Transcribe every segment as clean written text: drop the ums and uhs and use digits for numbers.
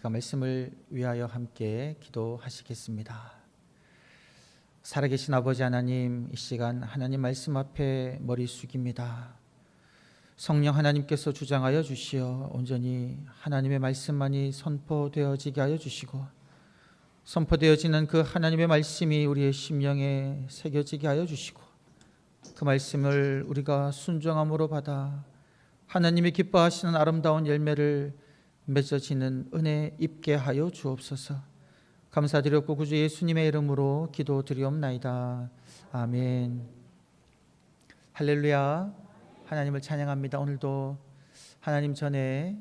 시간 말씀을 위하여 함께 기도하시겠습니다. 살아계신 아버지 하나님, 이 시간 하나님 말씀 앞에 머리 숙입니다. 성령 하나님께서 주장하여 주시어 온전히 하나님의 말씀만이 선포되어지게 하여 주시고, 선포되어지는 그 하나님의 말씀이 우리의 심령에 새겨지게 하여 주시고, 그 말씀을 우리가 순종함으로 받아 하나님이 기뻐하시는 아름다운 열매를 맺어지는 은혜 입게 하여 주옵소서. 감사드렸고 구주 예수님의 이름으로 기도드리옵나이다. 아멘. 할렐루야. 하나님을 찬양합니다. 오늘도 하나님 전에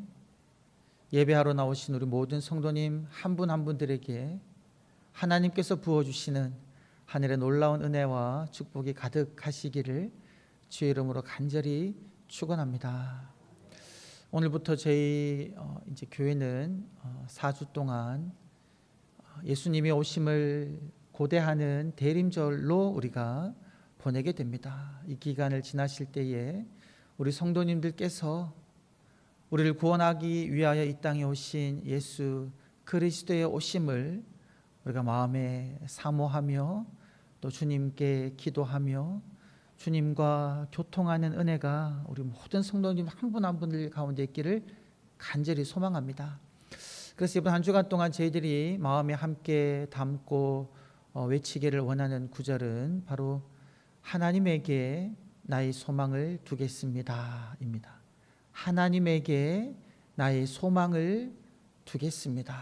예배하러 나오신 우리 모든 성도님 한 분 한 분들에게 하나님께서 부어주시는 하늘의 놀라운 은혜와 축복이 가득하시기를 주의 이름으로 간절히 축원합니다. 오늘부터 저희 이제 교회는 4주 동안 예수님이 오심을 고대하는 대림절로 우리가 보내게 됩니다. 이 기간을 지나실 때에 우리 성도님들께서 우리를 구원하기 위하여 이 땅에 오신 예수 그리스도의 오심을 우리가 마음에 사모하며 또 주님께 기도하며 주님과 교통하는 은혜가 우리 모든 성도님 한 분 한 분들 가운데 있기를 간절히 소망합니다. 그래서 이번 한 주간 동안 저희들이 마음에 함께 담고 외치기를 원하는 구절은 바로 하나님에게 나의 소망을 두겠습니다 입니다. 하나님에게 나의 소망을 두겠습니다.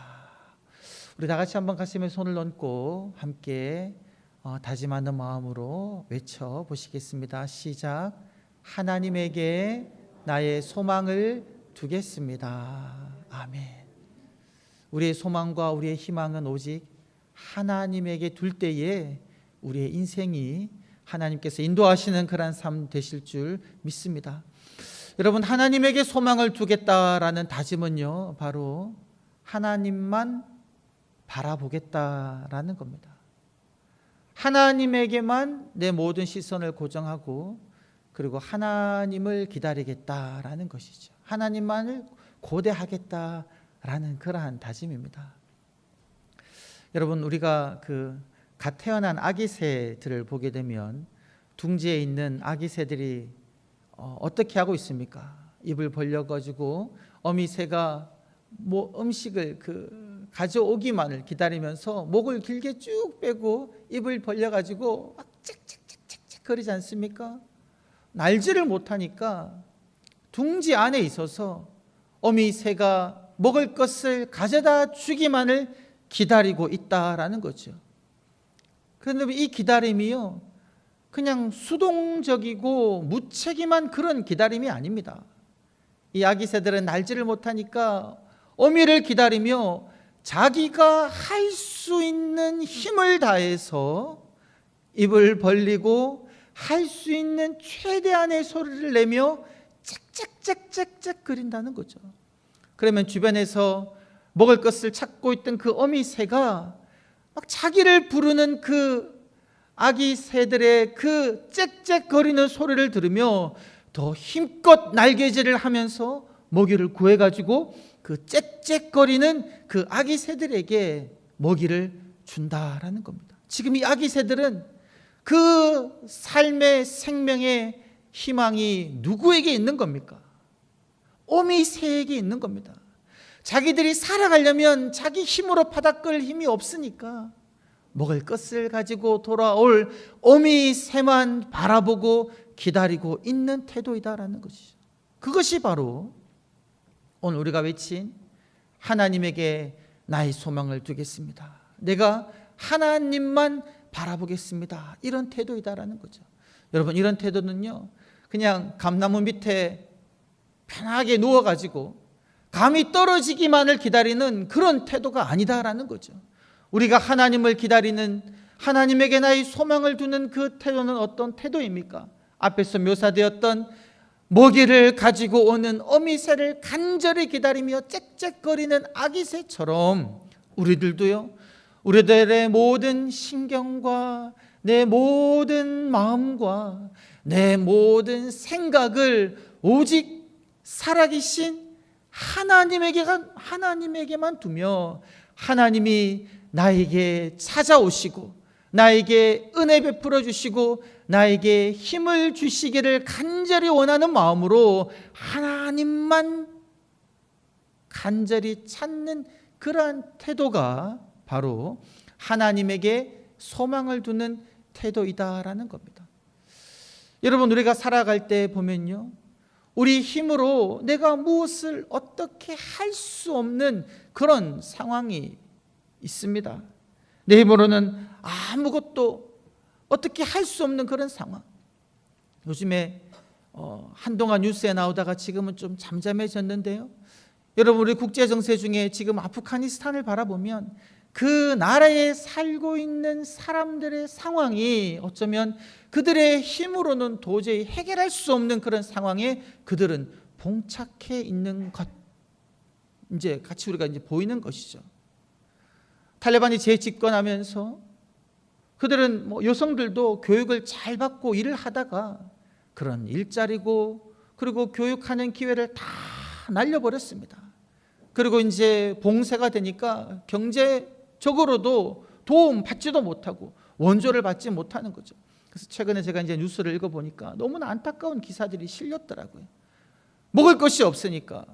우리 다 같이 한번 가슴에 손을 얹고 함께 다짐하는 마음으로 외쳐보시겠습니다. 시작. 하나님에게 나의 소망을 두겠습니다. 아멘. 우리의 소망과 우리의 희망은 오직 하나님에게 둘 때에 우리의 인생이 하나님께서 인도하시는 그런 삶 되실 줄 믿습니다. 여러분, 하나님에게 소망을 두겠다라는 다짐은요, 바로 하나님만 바라보겠다라는 겁니다. 하나님에게만 내 모든 시선을 고정하고 그리고 하나님을 기다리겠다라는 것이죠. 하나님만을 고대하겠다라는 그러한 다짐입니다. 여러분, 우리가 갓 태어난 아기 새들을 보게 되면 둥지에 있는 아기 새들이 어떻게 하고 있습니까? 입을 벌려가지고 어미 새가 음식을 가져오기만을 기다리면서 목을 길게 쭉 빼고 입을 벌려가지고 막 짹짹짹짹 거리지 않습니까? 날지를 못하니까 둥지 안에 있어서 어미 새가 먹을 것을 가져다 주기만을 기다리고 있다라는 거죠. 그런데 이 기다림이요, 그냥 수동적이고 무책임한 그런 기다림이 아닙니다. 이 아기 새들은 날지를 못하니까 어미를 기다리며 자기가 할 수 있는 힘을 다해서 입을 벌리고 할 수 있는 최대한의 소리를 내며 짹짹짹짹짹 거린다는 거죠. 그러면 주변에서 먹을 것을 찾고 있던 그 어미 새가 막 자기를 부르는 그 아기 새들의 그 짹짹거리는 소리를 들으며 더 힘껏 날개질을 하면서 먹이를 구해가지고 그 짹짹거리는 그 아기 새들에게 먹이를 준다라는 겁니다. 지금 이 아기 새들은 그 삶의 생명의 희망이 누구에게 있는 겁니까? 어미 새에게 있는 겁니다. 자기들이 살아가려면 자기 힘으로 바닥걸 힘이 없으니까 먹을 것을 가지고 돌아올 어미 새만 바라보고 기다리고 있는 태도이다라는 것이죠. 그것이 바로 오늘 우리가 외친 하나님에게 나의 소망을 두겠습니다, 내가 하나님만 바라보겠습니다, 이런 태도이다라는 거죠. 여러분, 이런 태도는요, 그냥 감나무 밑에 편하게 누워가지고 감이 떨어지기만을 기다리는 그런 태도가 아니다라는 거죠. 우리가 하나님을 기다리는, 하나님에게 나의 소망을 두는 그 태도는 어떤 태도입니까? 앞에서 묘사되었던 먹이를 가지고 오는 어미 새를 간절히 기다리며 짹짹거리는 아기 새처럼 우리들도요, 우리들의 모든 신경과 내 모든 마음과 내 모든 생각을 오직 살아계신 하나님에게만 두며 하나님이 나에게 찾아오시고 나에게 은혜 베풀어 주시고 나에게 힘을 주시기를 간절히 원하는 마음으로 하나님만 간절히 찾는 그러한 태도가 바로 하나님에게 소망을 두는 태도이다라는 겁니다. 여러분, 우리가 살아갈 때 보면요, 우리 힘으로 내가 무엇을 어떻게 할 수 없는 그런 상황이 있습니다. 내 힘으로는 아무것도 어떻게 할 수 없는 그런 상황. 요즘에 한동안 뉴스에 나오다가 지금은 좀 잠잠해졌는데요, 여러분, 우리 국제 정세 중에 지금 아프가니스탄을 바라보면 그 나라에 살고 있는 사람들의 상황이 어쩌면 그들의 힘으로는 도저히 해결할 수 없는 그런 상황에 그들은 봉착해 있는 것, 이제 같이 우리가 이제 보이는 것이죠. 탈레반이 재집권하면서 그들은 여성들도 교육을 잘 받고 일을 하다가 그런 일자리고 그리고 교육하는 기회를 다 날려버렸습니다. 그리고 이제 봉쇄가 되니까 경제적으로도 도움 받지도 못하고 원조를 받지 못하는 거죠. 그래서 최근에 제가 이제 뉴스를 읽어보니까 너무나 안타까운 기사들이 실렸더라고요. 먹을 것이 없으니까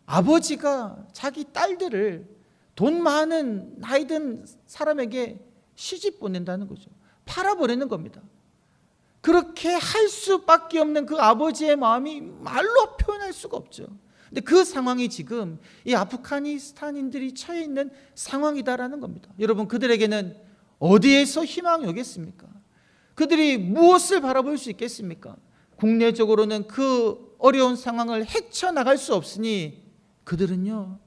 아버지가 자기 딸들을 돈 많은 나이든 사람에게 시집 보낸다는 거죠. 팔아버리는 겁니다. 그렇게 할 수밖에 없는 그 아버지의 마음이 말로 표현할 수가 없죠. 근데 그 상황이 지금 이 아프가니스탄인들이 처해 있는 상황이다라는 겁니다. 여러분, 그들에게는 어디에서 희망이 오겠습니까? 그들이 무엇을 바라볼 수 있겠습니까? 국내적으로는 그 어려운 상황을 헤쳐나갈 수 없으니 그들은요,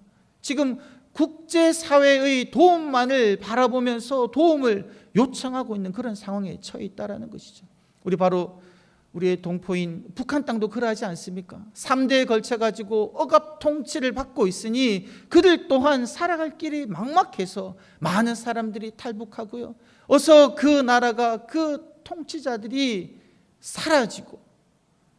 지금 국제사회의 도움만을 바라보면서 도움을 요청하고 있는 그런 상황에 처해 있다는 것이죠. 우리의 동포인 북한 땅도 그러하지 않습니까? 3대에 걸쳐가지고 억압 통치를 받고 있으니 그들 또한 살아갈 길이 막막해서 많은 사람들이 탈북하고요, 어서 그 나라가 그 통치자들이 사라지고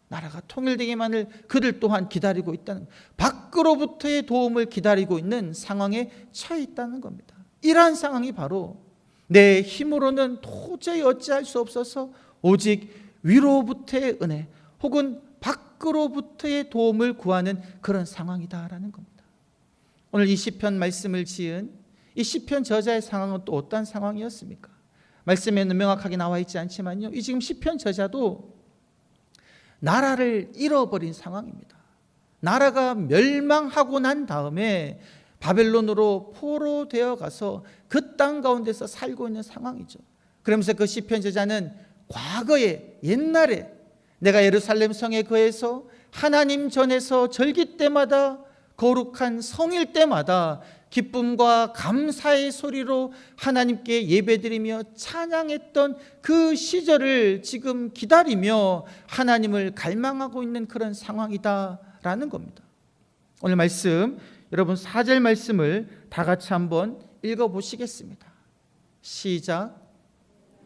나라가 통일되기만을 그들 또한 기다리고 있다는, 밖으로부터의 도움을 기다리고 있는 상황에 처해 있다는 겁니다. 이러한 상황이 바로 내 힘으로는 도저히 어찌할 수 없어서 오직 위로부터의 은혜 혹은 밖으로부터의 도움을 구하는 그런 상황이다라는 겁니다. 오늘 이 시편 말씀을 지은 이 시편 저자의 상황은 또 어떤 상황이었습니까? 말씀에는 명확하게 나와 있지 않지만요, 이 지금 시편 저자도 나라를 잃어버린 상황입니다. 나라가 멸망하고 난 다음에 바벨론으로 포로되어 가서 그 땅 가운데서 살고 있는 상황이죠. 그러면서 그 시편 저자는 과거에 옛날에 내가 예루살렘 성에 거해서 하나님 전에서 절기 때마다 거룩한 성일 때마다 기쁨과 감사의 소리로 하나님께 예배드리며 찬양했던 그 시절을 지금 기다리며 하나님을 갈망하고 있는 그런 상황이다라는 겁니다. 오늘 말씀, 여러분 4절 말씀을 다 같이 한번 읽어보시겠습니다. 시작.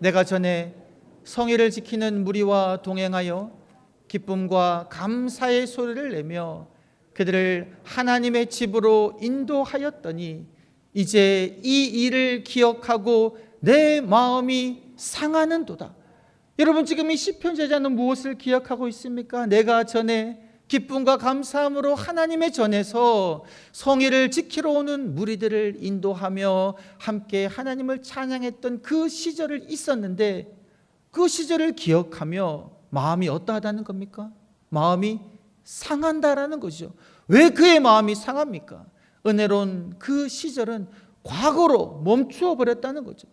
내가 전에 성회를 지키는 무리와 동행하여 기쁨과 감사의 소리를 내며 그들을 하나님의 집으로 인도하였더니 이제 이 일을 기억하고 내 마음이 상하는도다. 여러분, 지금 이 시편 저자는 무엇을 기억하고 있습니까? 내가 전에 기쁨과 감사함으로 하나님의 전에서 성회를 지키러 오는 무리들을 인도하며 함께 하나님을 찬양했던 그 시절을 있었는데 그 시절을 기억하며 마음이 어떠하다는 겁니까? 마음이 상한다라는 거죠. 왜 그의 마음이 상합니까? 은혜로운 그 시절은 과거로 멈추어 버렸다는 거죠.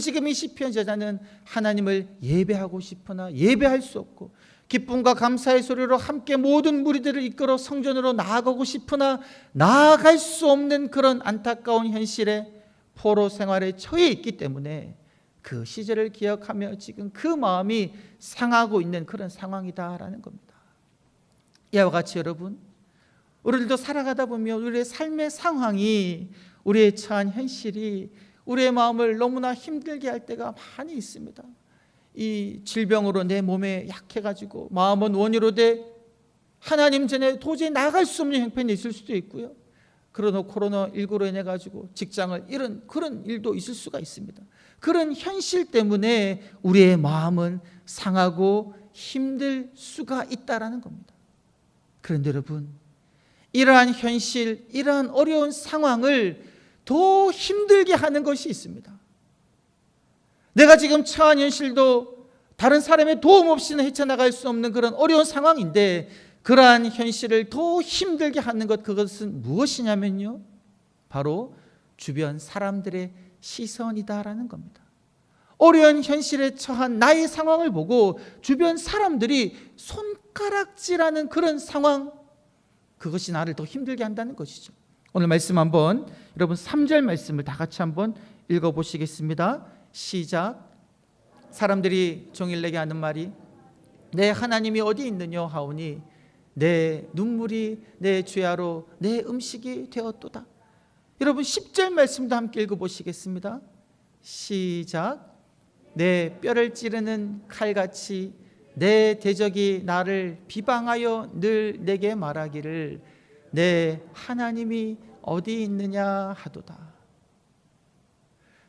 지금 이 시편 저자는 하나님을 예배하고 싶으나 예배할 수 없고 기쁨과 감사의 소리로 함께 모든 무리들을 이끌어 성전으로 나아가고 싶으나 나아갈 수 없는 그런 안타까운 현실에 포로 생활에 처해 있기 때문에 그 시절을 기억하며 지금 그 마음이 상하고 있는 그런 상황이다라는 겁니다. 이와 같이 여러분, 우리들도 살아가다 보면 우리의 삶의 상황이, 우리의 처한 현실이 우리의 마음을 너무나 힘들게 할 때가 많이 있습니다. 이 질병으로 내 몸에 약해가지고 마음은 원이로 돼 하나님 전에 도저히 나갈 수 없는 형편이 있을 수도 있고요. 그러나 코로나19로 인해 가지고 직장을 잃은 그런 일도 있을 수가 있습니다. 그런 현실 때문에 우리의 마음은 상하고 힘들 수가 있다라는 겁니다. 그런데 여러분, 이러한 현실, 이러한 어려운 상황을 더 힘들게 하는 것이 있습니다. 내가 지금 처한 현실도 다른 사람의 도움 없이는 헤쳐나갈 수 없는 그런 어려운 상황인데, 그러한 현실을 더 힘들게 하는 것, 그것은 무엇이냐면요, 바로 주변 사람들의 시선이다라는 겁니다. 어려운 현실에 처한 나의 상황을 보고 주변 사람들이 손가락질하는 그런 상황, 그것이 나를 더 힘들게 한다는 것이죠. 오늘 말씀 한번, 여러분 3절 말씀을 다 같이 한번 읽어보시겠습니다. 시작. 사람들이 종일 내게 하는 말이 내 하나님이 어디 있느냐 하오니 내 눈물이 내 죄아로 내 음식이 되었도다. 여러분 10절 말씀도 함께 읽어보시겠습니다. 시작. 내 뼈를 찌르는 칼같이 내 대적이 나를 비방하여 늘 내게 말하기를 내 하나님이 어디 있느냐 하도다.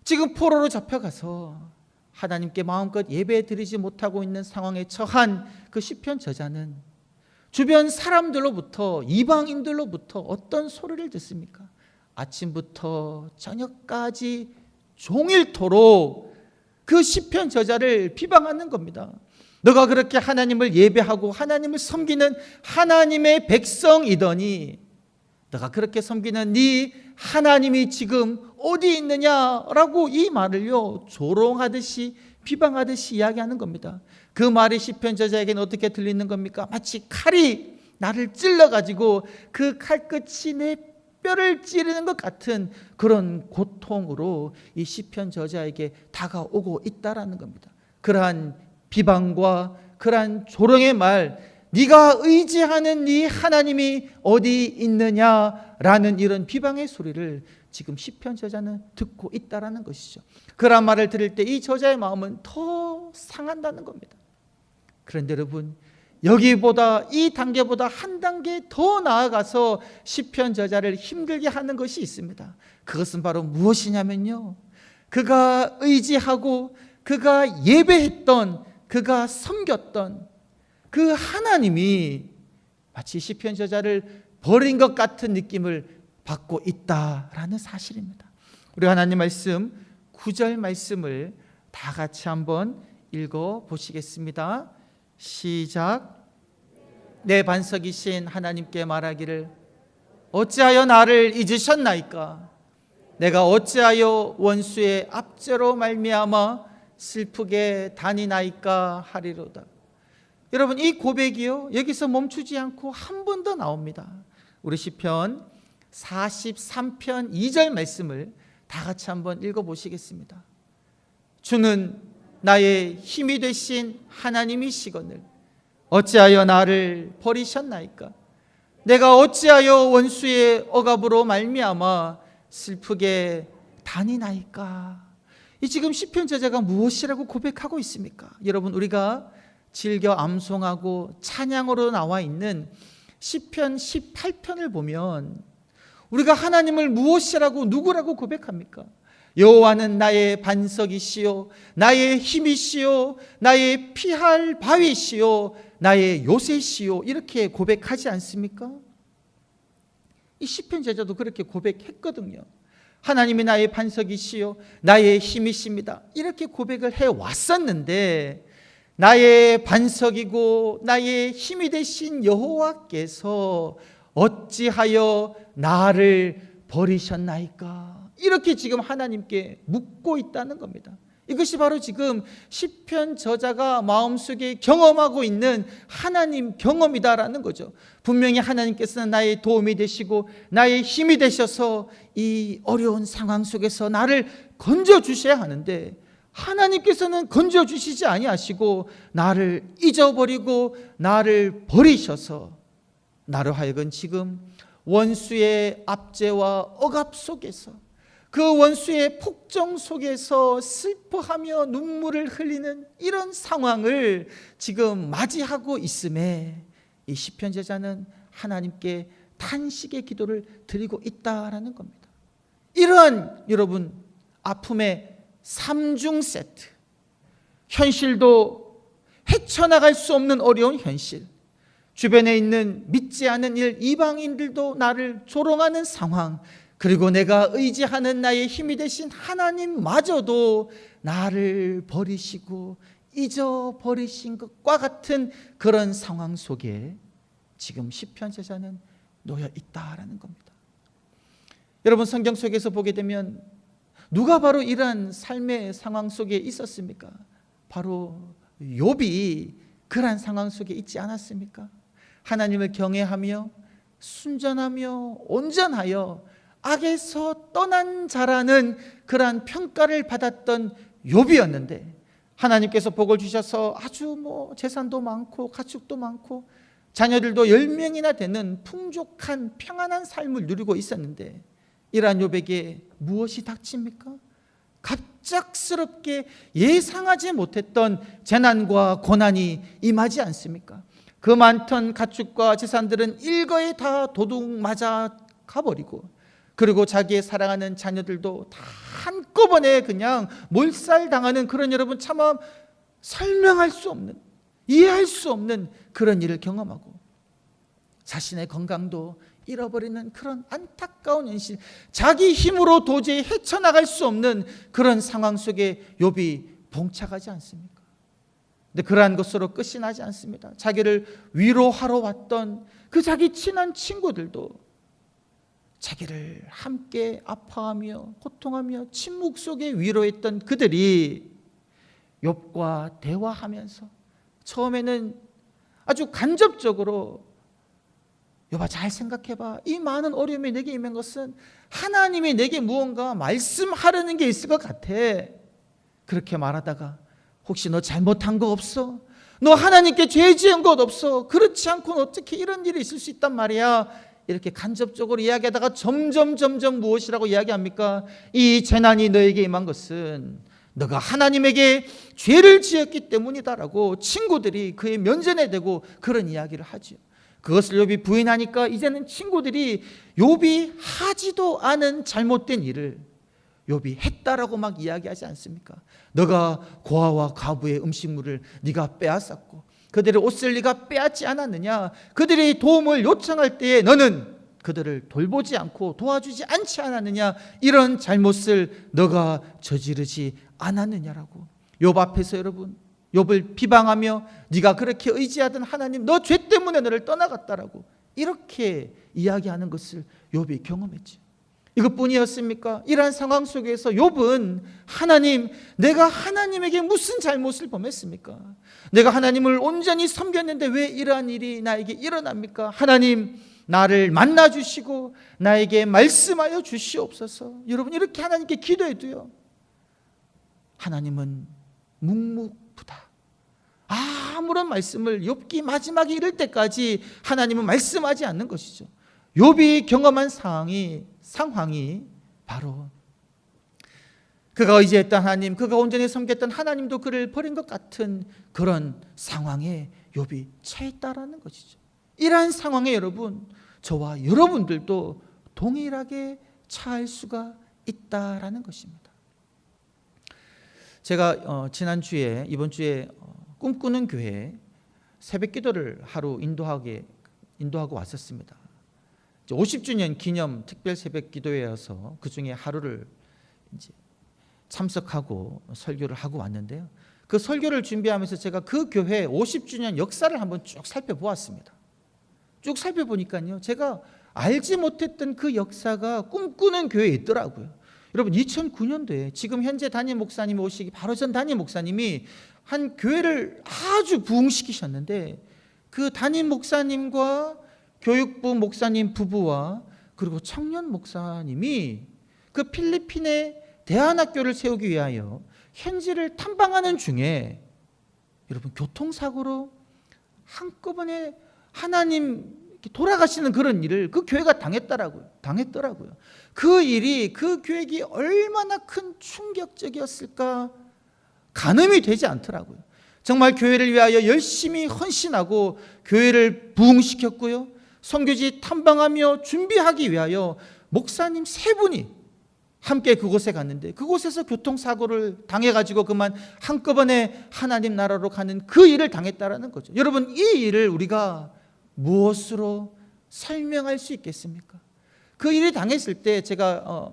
지금 포로로 잡혀가서 하나님께 마음껏 예배 드리지 못하고 있는 상황에 처한 그 시편 저자는 주변 사람들로부터, 이방인들로부터 어떤 소리를 듣습니까? 아침부터 저녁까지 종일토록 그 시편 저자를 비방하는 겁니다. 너가 그렇게 하나님을 예배하고 하나님을 섬기는 하나님의 백성이더니 너가 그렇게 섬기는 네 하나님이 지금 어디 있느냐라고 이 말을요, 조롱하듯이 비방하듯이 이야기하는 겁니다. 그 말이 시편 저자에게는 어떻게 들리는 겁니까? 마치 칼이 나를 찔러가지고 그 칼끝이 내 뼈를 찌르는 것 같은 그런 고통으로 이 시편 저자에게 다가오고 있다라는 겁니다. 그러한 비방과 그러한 조롱의 말, 네가 의지하는 네 하나님이 어디 있느냐라는 이런 비방의 소리를 지금 시편 저자는 듣고 있다라는 것이죠. 그런 말을 들을 때 이 저자의 마음은 더 상한다는 겁니다. 그런데 여러분, 여기보다, 이 단계보다 한 단계 더 나아가서 시편 저자를 힘들게 하는 것이 있습니다. 그것은 바로 무엇이냐면요, 그가 의지하고 그가 예배했던, 그가 섬겼던 그 하나님이 마치 시편 저자를 버린 것 같은 느낌을 받고 있다라는 사실입니다. 우리 하나님 말씀 9절 말씀을 다 같이 한번 읽어 보시겠습니다. 시작. 내 반석이신 하나님께 말하기를 어찌하여 나를 잊으셨나이까? 내가 어찌하여 원수의 압제로 말미암아 슬프게 다니나이까 하리로다. 여러분, 이 고백이요, 여기서 멈추지 않고 한 번 더 나옵니다. 우리 시편 43편 2절 말씀을 다 같이 한번 읽어보시겠습니다. 주는 나의 힘이 되신 하나님이시거늘 어찌하여 나를 버리셨나이까? 내가 어찌하여 원수의 억압으로 말미암아 슬프게 다니나이까? 이 지금 시편 저자가 무엇이라고 고백하고 있습니까? 여러분, 우리가 즐겨 암송하고 찬양으로 나와 있는 시편 18편을 보면 우리가 하나님을 무엇이라고, 누구라고 고백합니까? 여호와는 나의 반석이시요 나의 힘이시요 나의 피할 바위시요 나의 요새시요, 이렇게 고백하지 않습니까? 이 시편 저자도 그렇게 고백했거든요. 하나님이 나의 반석이시요 나의 힘이십니다, 이렇게 고백을 해왔었는데, 나의 반석이고 나의 힘이 되신 여호와께서 어찌하여 나를 버리셨나이까? 이렇게 지금 하나님께 묻고 있다는 겁니다. 이것이 바로 지금 시편 저자가 마음속에 경험하고 있는 하나님 경험이다라는 거죠. 분명히 하나님께서는 나의 도움이 되시고 나의 힘이 되셔서 이 어려운 상황 속에서 나를 건져주셔야 하는데, 하나님께서는 건져주시지 아니하시고 나를 잊어버리고 나를 버리셔서 나로 하여금 지금 원수의 압제와 억압 속에서, 그 원수의 폭정 속에서 슬퍼하며 눈물을 흘리는 이런 상황을 지금 맞이하고 있음에, 이 시편 제자는 하나님께 탄식의 기도를 드리고 있다라는 겁니다. 이러한 여러분 아픔의 3중 세트, 현실도 헤쳐나갈 수 없는 어려운 현실, 주변에 있는 믿지 않은 이방인들도 나를 조롱하는 상황, 그리고 내가 의지하는 나의 힘이 되신 하나님마저도 나를 버리시고 잊어버리신 것과 같은 그런 상황 속에 지금 시편 제자는 놓여 있다라는 겁니다. 여러분 성경 속에서 보게 되면 누가 바로 이러한 삶의 상황 속에 있었습니까? 바로 욥이 그러한 상황 속에 있지 않았습니까? 하나님을 경외하며 순전하며 온전하여 악에서 떠난 자라는 그러한 평가를 받았던 욥이었는데, 하나님께서 복을 주셔서 아주 재산도 많고 가축도 많고 자녀들도 10명이나 되는 풍족한 평안한 삶을 누리고 있었는데, 이러한 욥에게 무엇이 닥칩니까? 갑작스럽게 예상하지 못했던 재난과 고난이 임하지 않습니까? 그 많던 가축과 재산들은 일거에 다 도둑 맞아 가버리고, 그리고 자기의 사랑하는 자녀들도 다 한꺼번에 그냥 몰살당하는 그런, 여러분 참 설명할 수 없는, 이해할 수 없는 그런 일을 경험하고, 자신의 건강도 잃어버리는 그런 안타까운 현실, 자기 힘으로 도저히 헤쳐나갈 수 없는 그런 상황 속에 욥이 봉착하지 않습니까? 근데 그러한 것으로 끝이 나지 않습니다. 자기를 위로하러 왔던 그 자기 친한 친구들도 자기를 함께 아파하며 고통하며 침묵 속에 위로했던 그들이 욥과 대화하면서 처음에는 아주 간접적으로, 욥아 잘 생각해봐, 이 많은 어려움이 내게 임한 것은 하나님이 내게 무언가 말씀하려는 게 있을 것 같아. 그렇게 말하다가 혹시 너 잘못한 거 없어? 너 하나님께 죄 지은 것 없어? 그렇지 않고는 어떻게 이런 일이 있을 수 있단 말이야? 이렇게 간접적으로 이야기하다가 점점 무엇이라고 이야기합니까? 이 재난이 너에게 임한 것은 너가 하나님에게 죄를 지었기 때문이다라고 친구들이 그의 면전에 대고 그런 이야기를 하죠. 그것을 욥이 부인하니까 이제는 친구들이 욥이 하지도 않은 잘못된 일을 욥이 했다라고 막 이야기하지 않습니까? 너가 고아와 과부의 음식물을 네가 빼앗았고 그들의 옷을 네가 빼앗지 않았느냐? 그들이 도움을 요청할 때에 너는 그들을 돌보지 않고 도와주지 않지 않았느냐? 이런 잘못을 너가 저지르지 않았느냐라고 욥 앞에서 여러분 욥을 비방하며 네가 그렇게 의지하던 하나님 너 죄 때문에 너를 떠나갔다라고 이렇게 이야기하는 것을 욥이 경험했죠. 이것뿐이었습니까? 이러한 상황 속에서 욥은 하나님, 내가 하나님에게 무슨 잘못을 범했습니까? 내가 하나님을 온전히 섬겼는데 왜 이러한 일이 나에게 일어납니까? 하나님, 나를 만나주시고 나에게 말씀하여 주시옵소서. 여러분 이렇게 하나님께 기도해도요, 하나님은 묵묵부다. 아무런 말씀을 욥기 마지막에 이를 때까지 하나님은 말씀하지 않는 것이죠. 욥이 경험한 상황이 바로 그가 의지했던 하나님, 그가 온전히 섬겼던 하나님도 그를 버린 것 같은 그런 상황에 욥이 처했다라는 것이죠. 이러한 상황에 여러분, 저와 여러분들도 동일하게 처할 수가 있다라는 것입니다. 제가 이번 주에 꿈꾸는 교회에 새벽 기도를 하루 인도하고 왔었습니다. 50주년 기념 특별 새벽 기도회여서 그 중에 하루를 이제 참석하고 설교를 하고 왔는데요. 그 설교를 준비하면서 제가 그 교회 50주년 역사를 한번 쭉 살펴보았습니다. 쭉 살펴보니까요, 제가 알지 못했던 그 역사가 꿈꾸는 교회에 있더라고요. 여러분 2009년도에 지금 현재 담임 목사님이 오시기 바로 전 담임 목사님이 한 교회를 아주 부흥시키셨는데, 그 담임 목사님과 교육부 목사님 부부와 그리고 청년 목사님이 그 필리핀에 대안학교를 세우기 위하여 현지를 탐방하는 중에 여러분 교통사고로 한꺼번에 하나님 돌아가시는 그런 일을 그 교회가 당했더라고요. 그 일이 그 교회에 얼마나 큰 충격적이었을까 가늠이 되지 않더라고요. 정말 교회를 위하여 열심히 헌신하고 교회를 부흥시켰고요. 선교지 탐방하며 준비하기 위하여 목사님 3분이 함께 그곳에 갔는데 그곳에서 교통사고를 당해가지고 그만 한꺼번에 하나님 나라로 가는 그 일을 당했다라는 거죠. 여러분, 이 일을 우리가 무엇으로 설명할 수 있겠습니까? 그 일이 당했을 때 제가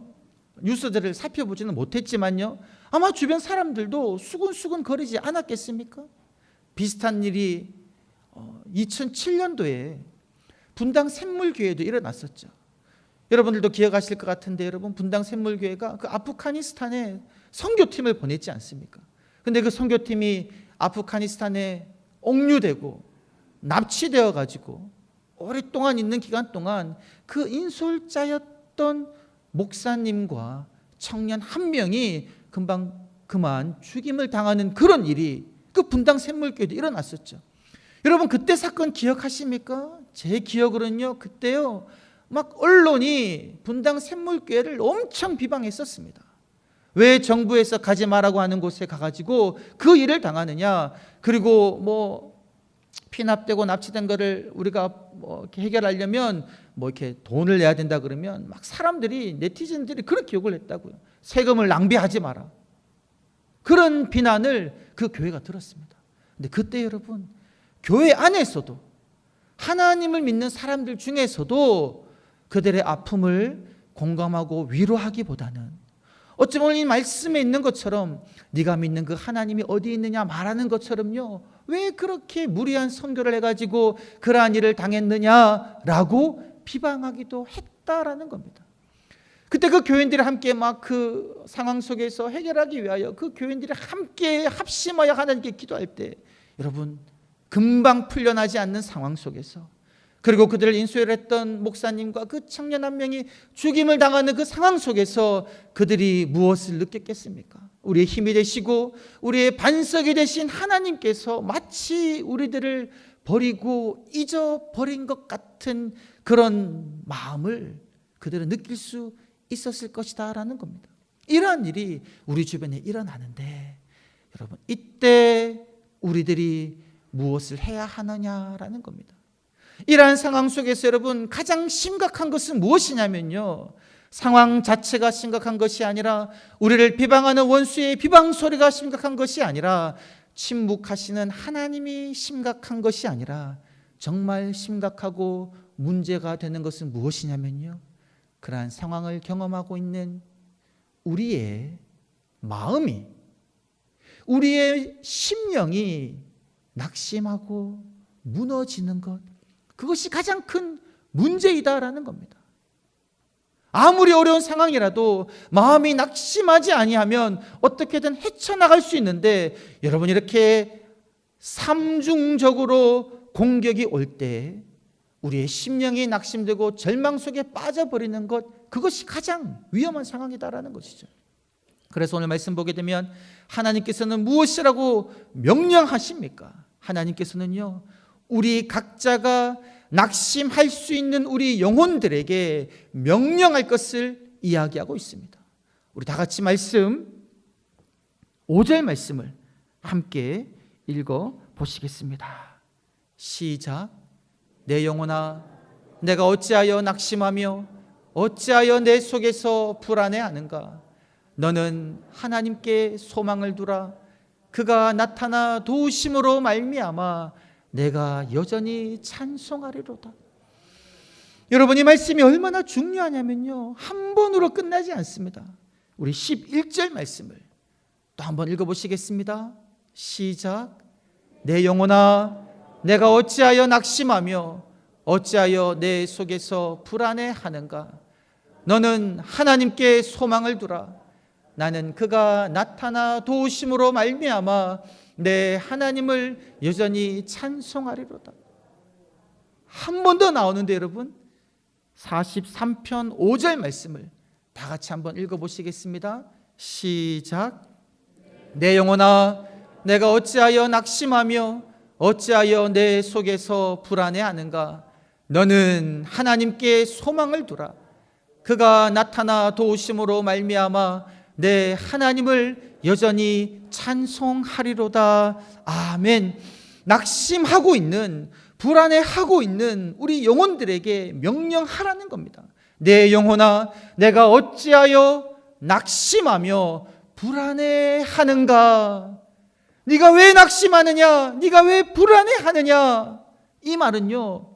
뉴스들을 살펴보지는 못했지만요, 아마 주변 사람들도 수근수근 거리지 않았겠습니까? 비슷한 일이 2007년도에 분당 샘물교회도 일어났었죠. 여러분들도 기억하실 것 같은데, 여러분, 분당 샘물교회가 그 아프가니스탄에 선교팀을 보냈지 않습니까? 근데 그 선교팀이 아프가니스탄에 옥류되고 납치되어 가지고 오랫동안 있는 기간 동안 그 인솔자였던 목사님과 청년 1명이 그만 죽임을 당하는 그런 일이 그 분당 샘물교회도 일어났었죠. 여러분, 그때 사건 기억하십니까? 제 기억으로는요, 그때요 막 언론이 분당 샘물교회를 엄청 비방했었습니다. 왜 정부에서 가지 말라고 하는 곳에 가가지고 그 일을 당하느냐, 그리고 뭐 피납되고 납치된 거를 우리가 이렇게 해결하려면 이렇게 돈을 내야 된다 그러면 막 사람들이, 네티즌들이 그렇게 욕을 했다고요. 세금을 낭비하지 마라, 그런 비난을 그 교회가 들었습니다. 근데 그때 여러분, 교회 안에서도 하나님을 믿는 사람들 중에서도 그들의 아픔을 공감하고 위로하기보다는 어쩌면 이 말씀에 있는 것처럼 네가 믿는 그 하나님이 어디 있느냐 말하는 것처럼요, 왜 그렇게 무리한 선교를 해가지고 그러한 일을 당했느냐라고 비방하기도 했다라는 겁니다. 그때 그 교인들이 함께 막 그 상황 속에서 해결하기 위하여 그 교인들이 함께 합심하여 하나님께 기도할 때, 여러분, 금방 풀려나지 않는 상황 속에서, 그리고 그들을 인수했던 목사님과 그 청년 1명이 죽임을 당하는 그 상황 속에서 그들이 무엇을 느꼈겠습니까? 우리의 힘이 되시고 우리의 반석이 되신 하나님께서 마치 우리들을 버리고 잊어버린 것 같은 그런 마음을 그들은 느낄 수 있었을 것이다 라는 겁니다. 이러한 일이 우리 주변에 일어나는데, 여러분, 이때 우리들이 무엇을 해야 하느냐라는 겁니다. 이러한 상황 속에서 여러분, 가장 심각한 것은 무엇이냐면요, 상황 자체가 심각한 것이 아니라, 우리를 비방하는 원수의 비방 소리가 심각한 것이 아니라, 침묵하시는 하나님이 심각한 것이 아니라, 정말 심각하고 문제가 되는 것은 무엇이냐면요, 그러한 상황을 경험하고 있는 우리의 마음이, 우리의 심령이 낙심하고 무너지는 것, 그것이 가장 큰 문제이다라는 겁니다. 아무리 어려운 상황이라도 마음이 낙심하지 아니하면 어떻게든 헤쳐나갈 수 있는데, 여러분, 이렇게 삼중적으로 공격이 올 때 우리의 심령이 낙심되고 절망 속에 빠져버리는 것, 그것이 가장 위험한 상황이다라는 것이죠. 그래서 오늘 말씀 보게 되면 하나님께서는 무엇이라고 명령하십니까? 하나님께서는요, 우리 각자가 낙심할 수 있는 우리 영혼들에게 명령할 것을 이야기하고 있습니다. 우리 다 같이 말씀 5절 말씀을 함께 읽어 보시겠습니다. 시작. 내 영혼아, 내가 어찌하여 낙심하며 어찌하여 내 속에서 불안해하는가? 너는 하나님께 소망을 두라. 그가 나타나 도우심으로 말미암아 내가 여전히 찬송하리로다. 여러분, 이 말씀이 얼마나 중요하냐면요, 한 번으로 끝나지 않습니다. 우리 11절 말씀을 또 한번 읽어보시겠습니다. 시작. 내 영혼아, 내가 어찌하여 낙심하며 어찌하여 내 속에서 불안해하는가? 너는 하나님께 소망을 두라. 나는 그가 나타나 도우심으로 말미암아 내 하나님을 여전히 찬송하리로다. 한 번 더 나오는데, 여러분, 43편 5절 말씀을 다 같이 한번 읽어보시겠습니다. 시작. 내 영혼아, 내가 어찌하여 낙심하며 어찌하여 내 속에서 불안해하는가? 너는 하나님께 소망을 두라. 그가 나타나 도우심으로 말미암아 내 하나님을 여전히 찬송하리로다. 아멘. 낙심하고 있는, 불안해하고 있는 우리 영혼들에게 명령하라는 겁니다. 내 영혼아, 내가 어찌하여 낙심하며 불안해하는가? 네가 왜 낙심하느냐? 네가 왜 불안해하느냐? 이 말은요,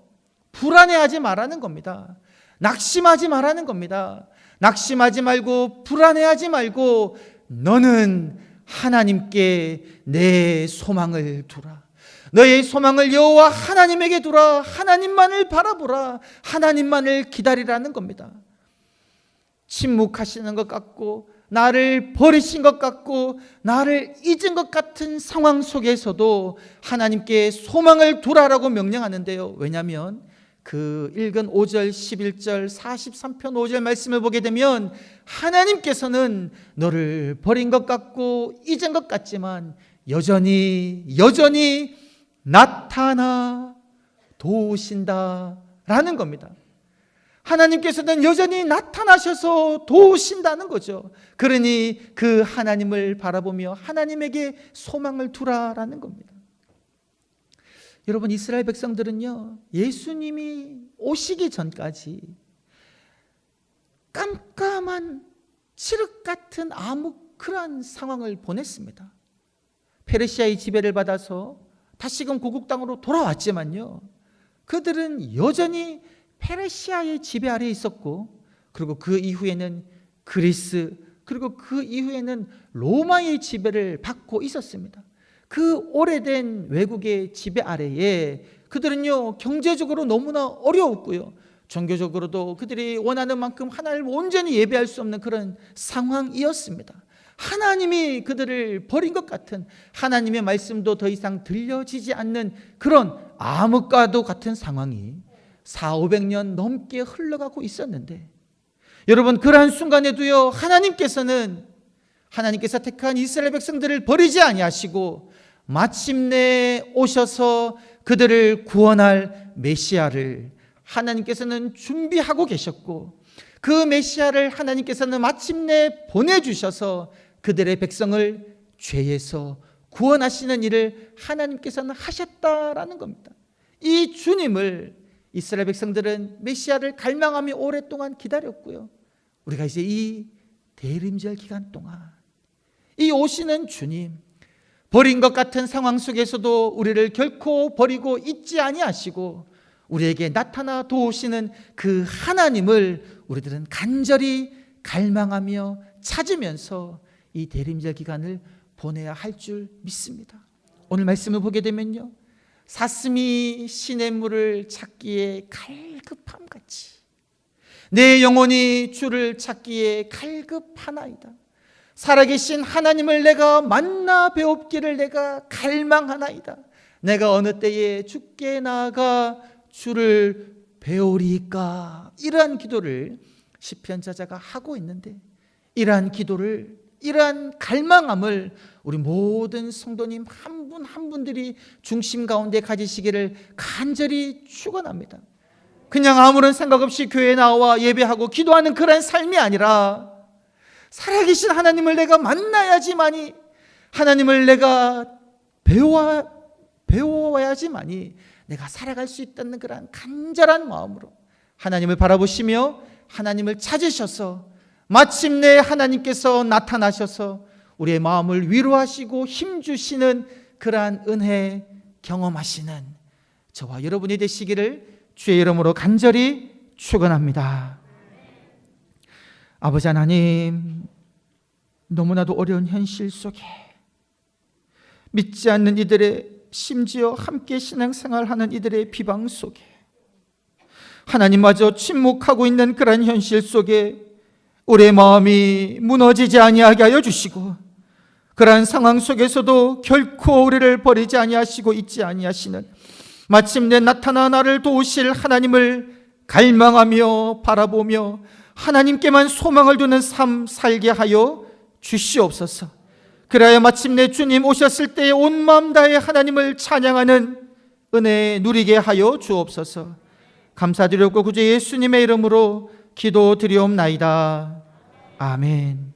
불안해하지 말라는 겁니다. 낙심하지 말라는 겁니다. 낙심하지 말고 불안해하지 말고 너는 하나님께 내 소망을 두라. 너의 소망을 여호와 하나님에게 두라. 하나님만을 바라보라. 하나님만을 기다리라는 겁니다. 침묵하시는 것 같고, 나를 버리신 것 같고, 나를 잊은 것 같은 상황 속에서도 하나님께 소망을 두라라고 명령하는데요. 왜냐하면 그 읽은 5절, 11절, 43편 5절 말씀을 보게 되면 하나님께서는 너를 버린 것 같고 잊은 것 같지만 여전히 나타나 도우신다라는 겁니다. 하나님께서는 여전히 나타나셔서 도우신다는 거죠. 그러니 그 하나님을 바라보며 하나님에게 소망을 두라라는 겁니다. 여러분, 이스라엘 백성들은요, 예수님이 오시기 전까지 깜깜한 칠흑 같은 암흑한 상황을 보냈습니다. 페르시아의 지배를 받아서 다시금 고국 땅으로 돌아왔지만요, 그들은 여전히 페르시아의 지배 아래에 있었고, 그리고 그 이후에는 그리스, 그리고 그 이후에는 로마의 지배를 받고 있었습니다. 그 오래된 외국의 지배 아래에 그들은요, 경제적으로 너무나 어려웠고요, 종교적으로도 그들이 원하는 만큼 하나님을 온전히 예배할 수 없는 그런 상황이었습니다. 하나님이 그들을 버린 것 같은, 하나님의 말씀도 더 이상 들려지지 않는 그런 암흑과도 같은 상황이 400~500년 넘게 흘러가고 있었는데, 여러분, 그러한 순간에도요, 하나님께서 택한 이스라엘 백성들을 버리지 아니하시고 마침내 오셔서 그들을 구원할 메시아를 하나님께서는 준비하고 계셨고, 그 메시아를 하나님께서는 마침내 보내주셔서 그들의 백성을 죄에서 구원하시는 일을 하나님께서는 하셨다라는 겁니다. 이 주님을 이스라엘 백성들은 메시아를 갈망하며 오랫동안 기다렸고요, 우리가 이제 이 대림절 기간 동안 이 오시는 주님, 버린 것 같은 상황 속에서도 우리를 결코 버리고 잊지 아니하시고 우리에게 나타나 도우시는 그 하나님을 우리들은 간절히 갈망하며 찾으면서 이 대림절 기간을 보내야 할 줄 믿습니다. 오늘 말씀을 보게 되면요, 사슴이 시냇물을 찾기에 갈급함같이 내 영혼이 주를 찾기에 갈급하나이다. 살아계신 하나님을 내가 만나 배웁기를 내가 갈망하나이다. 내가 어느 때에 주께 나아가 주를 배우리까. 이러한 기도를 시편 저자가 하고 있는데, 이러한 기도를, 이러한 갈망함을 우리 모든 성도님 한 분 한 분들이 중심 가운데 가지시기를 간절히 축원합니다. 그냥 아무런 생각 없이 교회에 나와 예배하고 기도하는 그런 삶이 아니라, 살아계신 하나님을 내가 만나야지만이, 하나님을 내가 배워야지만이 내가 살아갈 수 있다는 그런 간절한 마음으로 하나님을 바라보시며 하나님을 찾으셔서 마침내 하나님께서 나타나셔서 우리의 마음을 위로하시고 힘주시는 그러한 은혜 경험하시는 저와 여러분이 되시기를 주의 이름으로 간절히 축원합니다. 아버지 하나님, 너무나도 어려운 현실 속에 믿지 않는 이들의, 심지어 함께 신앙생활하는 이들의 비방 속에 하나님마저 침묵하고 있는 그런 현실 속에 우리의 마음이 무너지지 아니하게 하여 주시고, 그러한 상황 속에서도 결코 우리를 버리지 아니하시고 잊지 아니하시는 마침내 나타나 나를 도우실 하나님을 갈망하며 바라보며 하나님께만 소망을 두는 삶 살게 하여 주시옵소서. 그래야 마침내 주님 오셨을 때에 온 마음 다해 하나님을 찬양하는 은혜 누리게 하여 주옵소서. 감사드렸고 구주 예수님의 이름으로 기도드리옵나이다. 아멘.